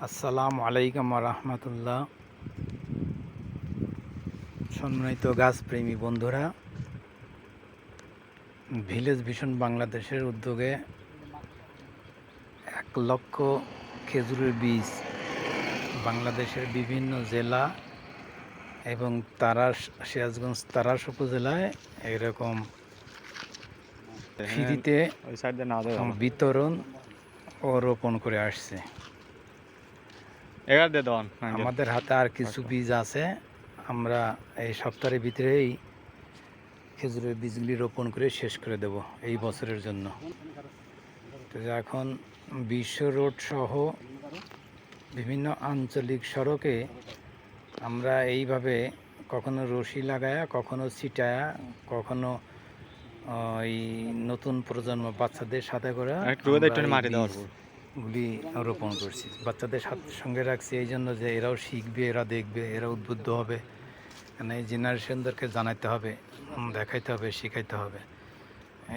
আসসালামু আলাইকুম রহমতুল্লাহ। সম্মানিত গাছপ্রেমী বন্ধুরা, ভিলেজ ভিশন বাংলাদেশের উদ্যোগে 1,00,000 খেজুরের বীজ বাংলাদেশের বিভিন্ন জেলা এবং সিরাজগঞ্জ তারাস উপজেলায় এরকম ফ্রিতে বিতরণ ও রোপণ করে আসছে। আমাদের হাতে আর কিছু বীজ আছে, আমরা এই সপ্তাহের ভিতরেই খেজুরের বীজগুলি রোপণ করে শেষ করে দেব এই বছরের জন্য। তো এখন বিশ্ব রোড সহ বিভিন্ন আঞ্চলিক সড়কে আমরা এইভাবে কখনো রশি লাগায়া, কখনো ছিটায়া, কখনো এই নতুন প্রজন্ম বাচ্চাদের সাথে করে গুলি রোপণ করছি। বাচ্চাদের সঙ্গে রাখছি এই জন্য যে এরাও শিখবে, এরা দেখবে, এরা উদ্বুদ্ধ হবে। মানে এই জেনারেশনদেরকে জানাইতে হবে, দেখাইতে হবে, শেখাইতে হবে।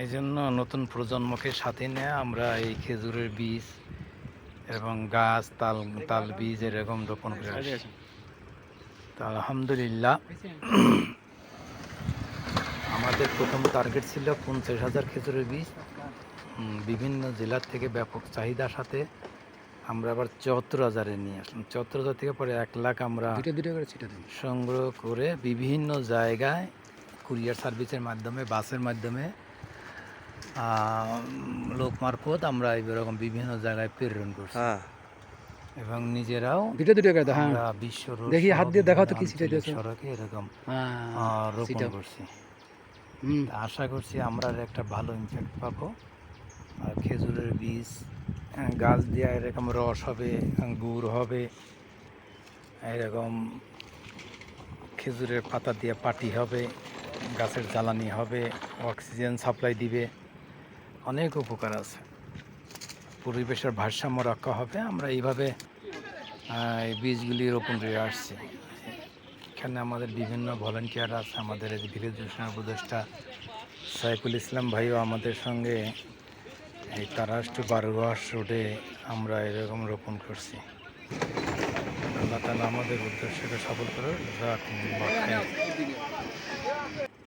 এই জন্য নতুন প্রজন্মকে সাথে নিয়ে আমরা এই খেজুরের বীজ এবং গাছ, তাল বীজ এরকম রোপণ করে আসি। তো আলহামদুলিল্লাহ, আমাদের প্রথম টার্গেট ছিল 50,000 খেজুরের বীজ। বিভিন্ন জেলার থেকে ব্যাপক চাহিদার সাথে আমরা আবার 74,000-এ নিয়ে আসলাম। 74,000 থেকে পরে 1,00,000 আমরা সংগ্রহ করে বিভিন্ন জায়গায় কুরিয়ার সার্ভিসের মাধ্যমে, বাসের মাধ্যমে, লোক মারফত আমরা এরকম বিভিন্ন জায়গায় প্রেরণ করছি এবং নিজেরাও আমরা বিশ্ব দেখি হাত দিয়ে দেখাও তো কি সড়কে এরকম রোপণ করছি। আশা করছি আমরা একটা ভালো ইমপ্যাক্ট পাবো। আর খেজুরের বীজ গাছ দিয়ে এরকম রস হবে, গুড় হবে, এরকম খেজুরের পাতা দিয়ে পাটি হবে, গাছের জ্বালানি হবে, অক্সিজেন সাপ্লাই দিবে, অনেক উপকার আছে। পরিবেশের ভারসাম্য রক্ষা হবে। আমরা এইভাবে এই বীজগুলি রোপণ করে আসছি। এখানে আমাদের বিভিন্ন ভলেন্টিয়ার আছে। আমাদের এই ভিলেজ ভিশনের উপদেষ্টা সাইফুল ইসলাম ভাইও আমাদের সঙ্গে এই তারাস টু বারোয়াস রোডে আমরা এরকম রোপণ করছি। আল্লাহ তাআলা আমাদের উদ্দেশ্যকে সফল করে।